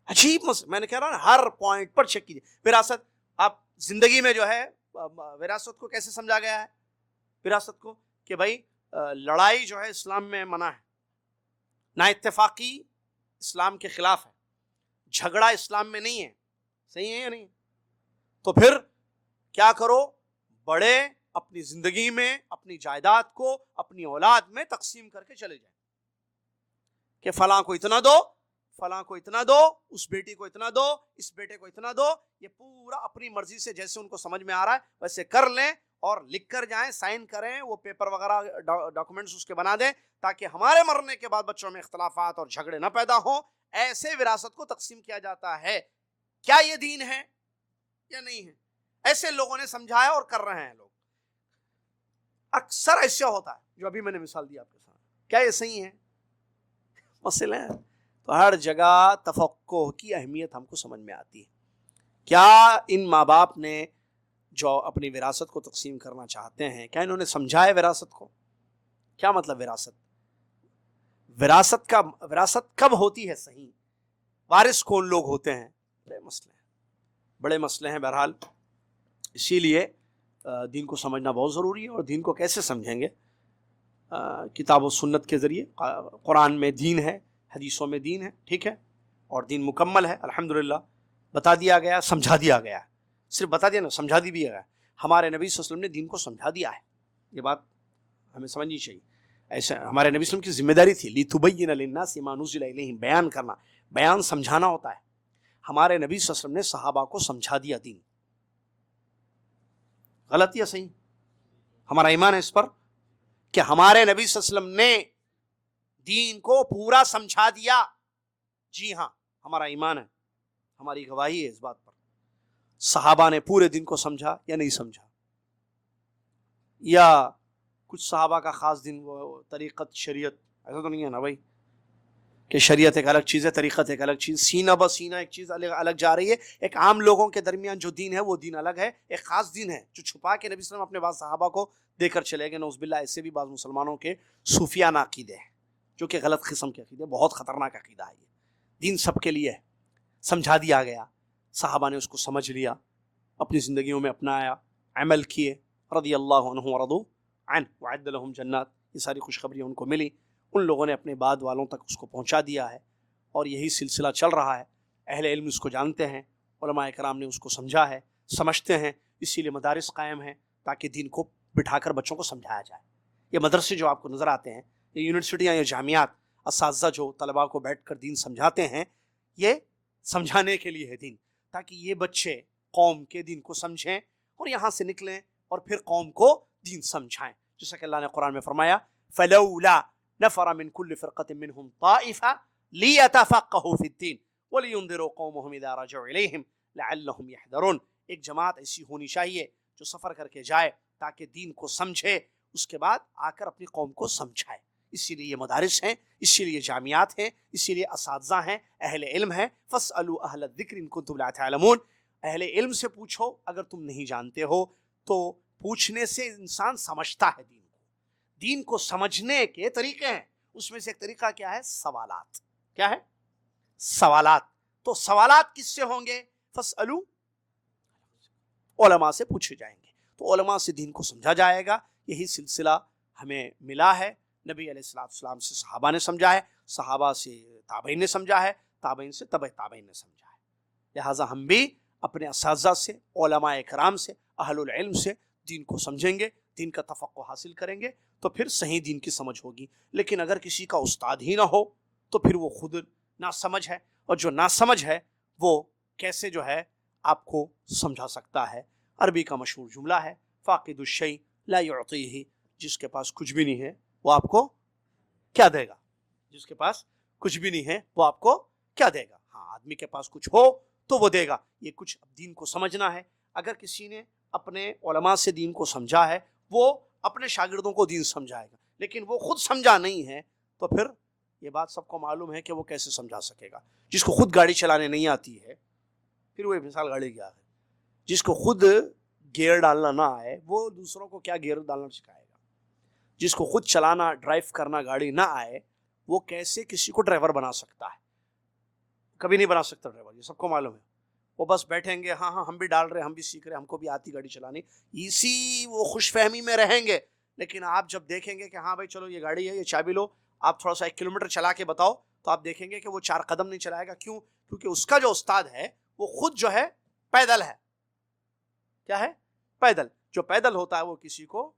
عجیب میں نے کہہ رہا نا, ہر پوائنٹ پر چیک کیجیے وراثت. آپ زندگی میں جو ہے وراثت کو کیسے سمجھا گیا ہے؟ وراثت کو کہ بھائی لڑائی جو ہے اسلام میں منع ہے, نا اتفاقی اسلام کے خلاف ہے, جھگڑا اسلام میں نہیں ہے. صحیح ہے یا نہیں؟ تو پھر کیا کرو, بڑے اپنی زندگی میں اپنی جائیداد کو اپنی اولاد میں تقسیم کر کے چلے جائیں کہ فلاں کو اتنا دو, فلاں کو اتنا دو, اس بیٹی کو اتنا دو, اس بیٹے کو اتنا دو. یہ پورا اپنی مرضی سے جیسے ان کو سمجھ میں آ رہا ہے ویسے کر لیں, اور لکھ کر جائیں, سائن کریں, وہ پیپر وغیرہ ڈاکومنٹس اس کے بنا دیں, تاکہ ہمارے مرنے کے بعد بچوں میں اختلافات اور جھگڑے نہ پیدا ہوں. ایسے وراثت کو تقسیم کیا جاتا ہے. کیا یہ دین ہے یا نہیں ہے؟ ایسے لوگوں نے سمجھایا اور کر رہے ہیں لوگ. اکثر ایسا ہوتا ہے جو ابھی میں نے مثال دی آپ کے ساتھ. کیا یہ صحیح ہے؟ مسئلہ ہے. تو ہر جگہ تفقہ کی اہمیت ہم کو سمجھ میں آتی ہے. کیا ان ماں باپ نے جو اپنی وراثت کو تقسیم کرنا چاہتے ہیں, کیا انہوں نے سمجھا ہے وراثت کو؟ کیا مطلب وراثت؟ وراثت کب ہوتی ہے صحیح؟ وارث کون لوگ ہوتے ہیں؟ بڑے مسئلے ہیں. بہرحال اسی لیے دین کو سمجھنا بہت ضروری ہے. اور دین کو کیسے سمجھیں گے؟ کتاب و سنت کے ذریعے. قرآن میں دین ہے, حدیثوں میں دین ہے, ٹھیک ہے, اور دین مکمل ہے الحمدللہ. بتا دیا گیا, سمجھا دیا گیا. صرف بتا دیا نا, سمجھا دی بھی گیا. ہمارے نبی صلی اللہ علیہ وسلم نے دین کو سمجھا دیا ہے. یہ بات ہمیں سمجھنی چاہیے. ایسے ہمارے نبی صلی اللہ علیہ وسلم کی ذمہ داری تھی لِتُبَيِّنَ لِلنَّاسِ مَا نُزِّلَ إِلَيْهِمْ, بیان کرنا. بیان سمجھانا ہوتا ہے. ہمارے نبی صلی اللہ علیہ وسلم نے صحابہ کو سمجھا دیا دین. غلط یا صحیح؟ ہمارا ایمان ہے اس پر کہ ہمارے نبی صلی اللہ علیہ وسلم نے دین کو پورا سمجھا دیا. جی ہاں، ہمارا ایمان ہے، ہماری گواہی ہے اس بات پر. صحابہ نے پورے دین کو سمجھا یا نہیں سمجھا؟ یا کچھ صحابہ کا خاص دن وہ طریقت شریعت، ایسا تو نہیں ہے نا بھائی کہ شریعت ایک الگ چیز ہے، طریقت ایک الگ چیز، سینہ بہ سینہ ایک چیز الگ جا رہی ہے. ایک عام لوگوں کے درمیان جو دین ہے وہ دین الگ ہے، ایک خاص دین ہے جو چھپا کے نبی صلی اللہ علیہ وسلم اپنے بعض صحابہ کو دے کر چلے گئے. نعوذ باللہ، ایسے بھی بعض مسلمانوں کے صوفیانہ عقیدے ہیں جو کہ غلط قسم کے عقیدے، بہت خطرناک عقیدہ ہے. یہ دین سب کے لیے ہے، سمجھا دیا گیا، صحابہ نے اس کو سمجھ لیا، اپنی زندگیوں میں اپنایا، عمل کیے. رضی اللہ عنہ ورضوا عنہ وعد لهم جنات، یہ ساری خوشخبری ان کو ملی. ان لوگوں نے اپنے بعد والوں تک اس کو پہنچا دیا ہے، اور یہی سلسلہ چل رہا ہے. اہل علم اس کو جانتے ہیں، علماء کرام نے اس کو سمجھا ہے، سمجھتے ہیں، اسی لیے مدارس قائم ہیں تاکہ دین کو بٹھا کر بچوں کو سمجھایا جائے. یہ مدرسے جو آپ کو نظر آتے ہیں، یہ یونیورسٹیاں یا جامعات، اساتذہ جو طلباء کو بیٹھ کر دین سمجھاتے ہیں، یہ سمجھانے کے لیے ہے دین، تاکہ یہ بچے قوم کے دین کو سمجھیں اور یہاں سے نکلیں اور پھر قوم کو دین سمجھائیں. جیسا کہ اللہ نے قرآن میں فرمایا فلولا نفر من كل فرقة منهم طائفة ليتفقهوا في الدين ولينذروا قومهم اذا رجعوا اليهم لعلهم يحذرون. ایک جماعت ایسی ہونی چاہیے جو سفر کر کے جائے تاکہ دین کو سمجھے، اس کے بعد آ کر اپنی قوم کو سمجھائے. اسی لیے یہ مدارس ہیں، اسی لیے جامعات ہیں، اسی لیے اساتذہ ہیں، اہل علم ہیں. فاسألوا اہل الذکر ان کنتم لا تعلمون. اہل علم سے پوچھو اگر تم نہیں جانتے ہو. تو پوچھنے سے انسان سمجھتا ہے دین کو. دین کو سمجھنے کے طریقے ہیں، اس میں سے ایک طریقہ کیا ہے؟ سوالات. کیا ہے؟ سوالات. تو سوالات کس سے ہوں گے؟ فاسألوا، علماء سے پوچھے جائیں گے. تو علماء سے دین کو سمجھا جائے گا. یہی سلسلہ ہمیں ملا ہے. نبی علیہ السلام سے صحابہ نے سمجھا ہے، صحابہ سے تابعین نے سمجھا ہے، تابعین سے تبع تابعین نے سمجھا ہے. لہٰذا ہم بھی اپنے اساتذہ سے، علماء کرام سے، اہل العلم سے دین کو سمجھیں گے، دین کا تفقہ حاصل کریں گے تو پھر صحیح دین کی سمجھ ہوگی. لیکن اگر کسی کا استاد ہی نہ ہو تو پھر وہ خود ناسمجھ ہے، اور جو ناسمجھ ہے وہ کیسے جو ہے آپ کو سمجھا سکتا ہے؟ عربی کا مشہور جملہ ہے فاقد الشیء لا یعطیہ. جس کے پاس کچھ بھی نہیں ہے وہ آپ کو کیا دے گا؟ جس کے پاس کچھ بھی نہیں ہے وہ آپ کو کیا دے گا؟ ہاں، آدمی کے پاس کچھ ہو تو وہ دے گا. یہ کچھ دین کو سمجھنا ہے. اگر کسی نے اپنے علماء سے دین کو سمجھا ہے، وہ اپنے شاگردوں کو دین سمجھائے گا. لیکن وہ خود سمجھا نہیں ہے تو پھر یہ بات سب کو معلوم ہے کہ وہ کیسے سمجھا سکے گا. جس کو خود گاڑی چلانے نہیں آتی ہے، پھر وہ مثال گاڑی کیا ہے؟ جس کو خود گیئر ڈالنا نہ آئے وہ دوسروں کو کیا گیئر ڈالنا سکھائے گا؟ جس کو خود چلانا، ڈرائیو کرنا گاڑی نہ آئے وہ کیسے کسی کو ڈرائیور بنا سکتا ہے؟ کبھی نہیں بنا سکتا ڈرائیور، یہ سب کو معلوم ہے. وہ بس بیٹھیں گے، ہاں ہم بھی ڈال رہے ہیں، ہم بھی سیکھ رہے ہیں، ہم کو بھی آتی گاڑی چلانی، اسی وہ خوش فہمی میں رہیں گے. لیکن آپ جب دیکھیں گے کہ ہاں بھائی چلو یہ گاڑی ہے، یہ چابی لو، آپ تھوڑا سا 1 کلومیٹر چلا کے بتاؤ، تو آپ دیکھیں گے کہ وہ 4 قدم نہیں چلائے گا. کیوں؟ کیونکہ اس کا جو استاد ہے وہ خود جو ہے پیدل ہے. کیا ہے؟ پیدل. جو پیدل ہوتا ہے وہ کسی کو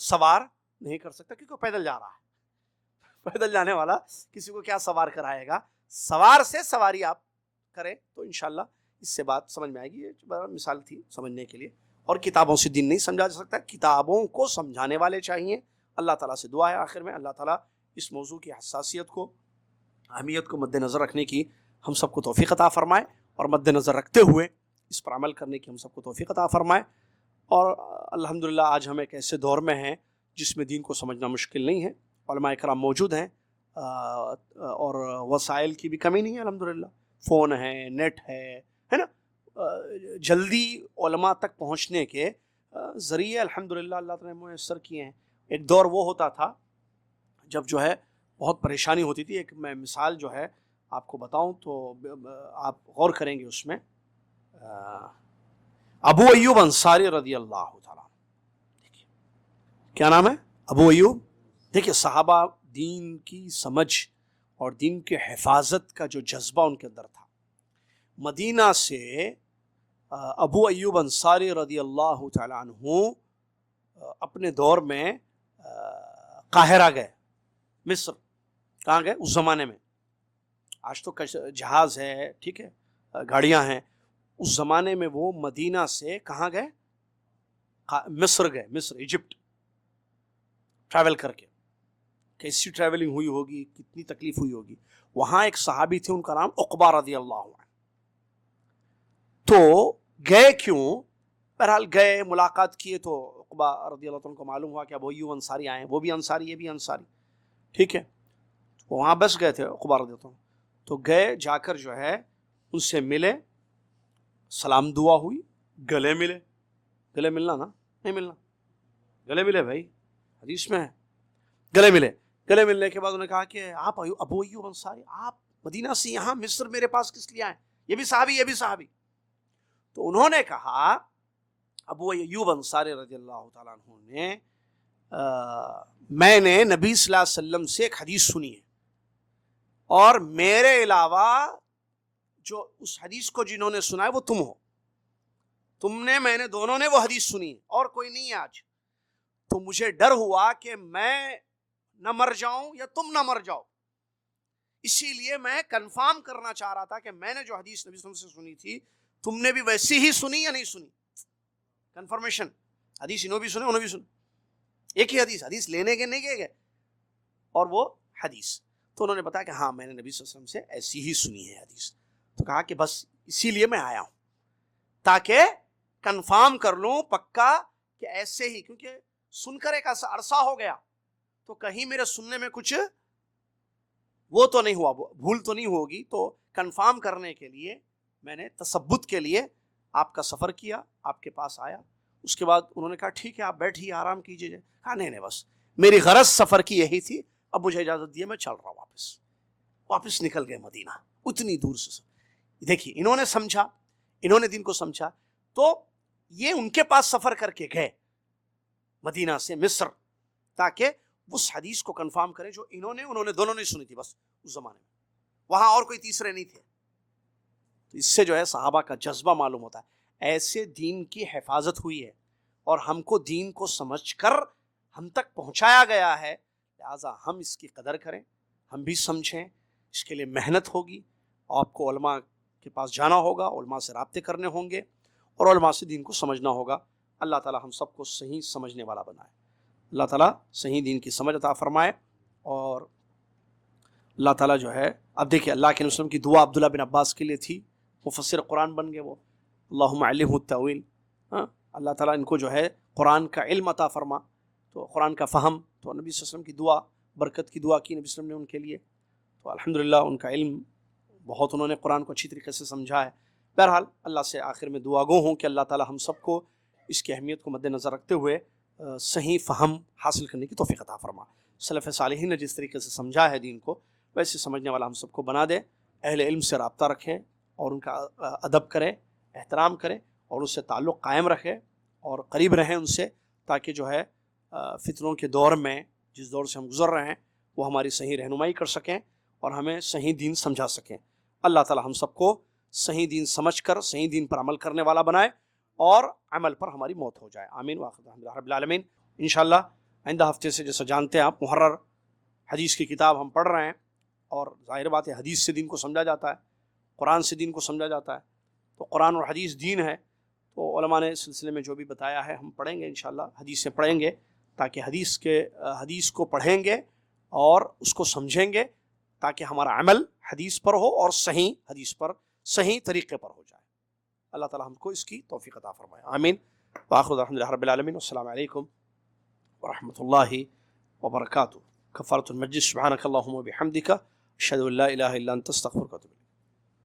سوار نہیں کر سکتا کیونکہ وہ پیدل جا رہا ہے. پیدل جانے والا کسی کو کیا سوار کرائے گا؟ سوار سے سواری آپ کریں تو انشاءاللہ اس سے بات سمجھ میں آئے گی. یہ مثال تھی سمجھنے کے لیے. اور کتابوں سے دین نہیں سمجھا جا سکتا، کتابوں کو سمجھانے والے چاہیے. اللہ تعالیٰ سے دعا ہے آخر میں اللہ تعالیٰ اس موضوع کی حساسیت کو، اہمیت کو مد نظر رکھنے کی ہم سب کو توفیق عطا فرمائے، اور مد نظر رکھتے ہوئے اس پر عمل کرنے کی ہم سب کو توفیق عطا فرمائے. اور الحمدللہ آج ہم ایک ایسے دور میں ہیں جس میں دین کو سمجھنا مشکل نہیں ہے. علماء کرام موجود ہیں، اور وسائل کی بھی کمی نہیں ہے. الحمدللہ فون ہے، نیٹ ہے نا. جلدی علماء تک پہنچنے کے ذریعے الحمدللہ اللہ تعالیٰ نے میسر کیے ہیں. ایک دور وہ ہوتا تھا جب جو ہے بہت پریشانی ہوتی تھی. ایک میں مثال جو ہے آپ کو بتاؤں تو آپ غور کریں گے اس میں. ابو ایوب انصاری رضی اللہ تعالیٰ، دیکھیے کیا نام ہے؟ ابو ایوب. دیکھیے صحابہ دین کی سمجھ اور دین کے حفاظت کا جو جذبہ ان کے اندر تھا. مدینہ سے ابو ایوب انصاری رضی اللہ تعالیٰ عنہ اپنے دور میں قاہرہ گئے، مصر. کہاں گئے اس زمانے میں؟ آج تو جہاز ہے، ٹھیک ہے، گاڑیاں ہیں. اس زمانے میں وہ مدینہ سے کہاں گئے؟ مصر گئے، مصر، ایجپٹ ٹریول کر کے. کیسی ٹریولنگ ہوئی ہوگی، کتنی تکلیف ہوئی ہوگی. وہاں ایک صحابی تھے، ان کا نام عقبہ رضی اللہ عنہ. تو گئے کیوں؟ بہرحال گئے، ملاقات کیے، تو عقبہ رضی اللہ عنہ کو معلوم ہوا کہ اب وہی انصاری آئے ہیں، وہ بھی انصاری، یہ بھی انصاری. ٹھیک ہے، وہاں بس گئے تھے عقبہ رضی اللہ عنہ. تو گئے، جا کر جو ہے ان سے ملے، سلام دعا ہوئی، گلے ملے. گلے ملنا نا، نہیں ملنا، گلے ملے بھائی، حدیث میں ہے. گلے ملے. گلے ملنے کے بعد انہوں نے کہا کہ آپ ابو ایوب انصاری، آپ مدینہ سے یہاں مصر میرے پاس کس لیے آئے؟ یہ بھی صحابی، یہ بھی صحابی. تو انہوں نے کہا، ابو ایوب انصاری رضی اللہ تعالیٰ عنہ نے میں نے نبی صلی اللہ علیہ وسلم سے ایک حدیث سنی ہے، اور میرے علاوہ جو اس حدیث کو جنہوں نے سنا ہے وہ تم ہو. تم نے، میں نے، دونوں نے وہ حدیث سنی ہے، اور کوئی نہیں ہے آج. تو مجھے ڈر ہوا کہ میں نہ مر جاؤں یا تم نہ مر جاؤ، اسی لیے میں کنفرم کرنا چاہ رہا تھا کہ میں نے جو حدیث نبی صلی اللہ علیہ وسلم سے سنی تھی تم نے بھی ویسی ہی سنی یا نہیں سنی. کنفرمیشن. حدیث انہوں بھی سنے، انہوں بھی سنے، ایک ہی حدیث لینے کے نہیں گئے، اور وہ حدیث. تو انہوں نے بتایا کہ ہاں میں نے نبی صلی اللہ علیہ وسلم سے ایسی ہی سنی ہے حدیث. تو کہا کہ بس اسی لیے میں آیا ہوں، تاکہ کنفرم کر لوں پکا کہ ایسے ہی، کیونکہ سن کر ایک عرصہ ہو گیا، تو کہیں میرے سننے میں کچھ وہ تو نہیں ہوا، بھول تو نہیں ہوگی. تو کنفرم کرنے کے لیے میں نے تثبت کے لیے آپ کا سفر کیا، آپ کے پاس آیا. اس کے بعد انہوں نے کہا ٹھیک ہے آپ بیٹھیے، آرام کیجیے. کہا نہیں بس میری غرض سفر کی یہی تھی، اب مجھے اجازت دیے، میں چل رہا ہوں. واپس نکل گئے مدینہ، اتنی دور سے. دیکھیے انہوں نے سمجھا، انہوں نے دین کو سمجھا. تو یہ ان کے پاس سفر کر کے گئے مدینہ سے مصر، تاکہ اس حدیث کو کنفرم کریں جو انہوں نے دونوں نے سنی تھی. بس اس زمانے میں وہاں اور کوئی تیسرے نہیں تھے. تو اس سے جو ہے صحابہ کا جذبہ معلوم ہوتا ہے. ایسے دین کی حفاظت ہوئی ہے، اور ہم کو دین کو سمجھ کر ہم تک پہنچایا گیا ہے، لہٰذا ہم اس کی قدر کریں، ہم بھی سمجھیں. اس کے لیے محنت ہوگی، آپ کو علماء کے پاس جانا ہوگا، علماء سے رابطے کرنے ہوں گے، اور علماء سے دین کو سمجھنا ہوگا. اللہ تعالیٰ ہم سب کو صحیح سمجھنے والا بنائے. اللہ تعالیٰ صحیح دین کی سمجھ عطا فرمائے. اور اللہ تعالیٰ جو ہے، اب دیکھیں اللہ کے وسلم کی دعا عبداللہ بن عباس کے لیے تھی، مفسر قرآن بن گئے وہ. اللہم علمہ التاویل. اللہ تعالیٰ ان کو جو ہے قرآن کا علم عطا فرما، تو قرآن کا فہم. تو نبی صلی اللہ علیہ وسلم کی دعا، برکت کی دعا کی نبی صلی اللہ علیہ وسلم نے ان کے لیے. تو الحمدللہ ان کا علم بہت، انہوں نے قرآن کو اچھی طریقے سے سمجھا ہے. بہرحال اللہ سے آخر میں دعا گو ہوں کہ اللہ تعالیٰ ہم سب کو اس کی اہمیت کو مد نظر رکھتے ہوئے صحیح فہم حاصل کرنے کی توفیق عطا فرما. سلف صالحین نے جس طریقے سے سمجھا ہے دین کو، ویسے سمجھنے والا ہم سب کو بنا دے. اہل علم سے رابطہ رکھیں، اور ان کا ادب کریں، احترام کریں، اور اس سے تعلق قائم رکھیں، اور قریب رہیں ان سے، تاکہ جو ہے فتنوں کے دور میں جس دور سے ہم گزر رہے ہیں وہ ہماری صحیح رہنمائی کر سکیں اور ہمیں صحیح دین سمجھا سکیں. اللہ تعالی ہم سب کو صحیح دین سمجھ کر صحیح دین پر عمل کرنے والا بنائے، اور عمل پر ہماری موت ہو جائے. آمین. وآخر دعوانا رب العالمین. انشاءاللہ آئندہ ہفتے سے، جیسا جانتے ہیں آپ، محرر حدیث کی کتاب ہم پڑھ رہے ہیں، اور ظاہر بات ہے حدیث سے دین کو سمجھا جاتا ہے، قرآن سے دین کو سمجھا جاتا ہے. تو قرآن اور حدیث دین ہے. تو علماء نے اس سلسلے میں جو بھی بتایا ہے ہم پڑھیں گے انشاءاللہ، حدیثیں پڑھیں گے، تاکہ حدیث کو پڑھیں گے اور اس کو سمجھیں گے، تاکہ ہمارا عمل حدیث پر ہو اور صحیح حدیث پر، صحیح طریقے پر ہو جائے. اللہ تعالی ہم کو اس کی توفیق عطا فرمائے. آمین. وآخر دعوانا الحمدللہ رب العالمین. والسلام علیکم ورحمۃ اللہ وبرکاتہ. کفارۃ المجلس. سبحانک اللہم وبحمدک، اشہد ان لا الہ الا انت، استغفرک واتوب الیک.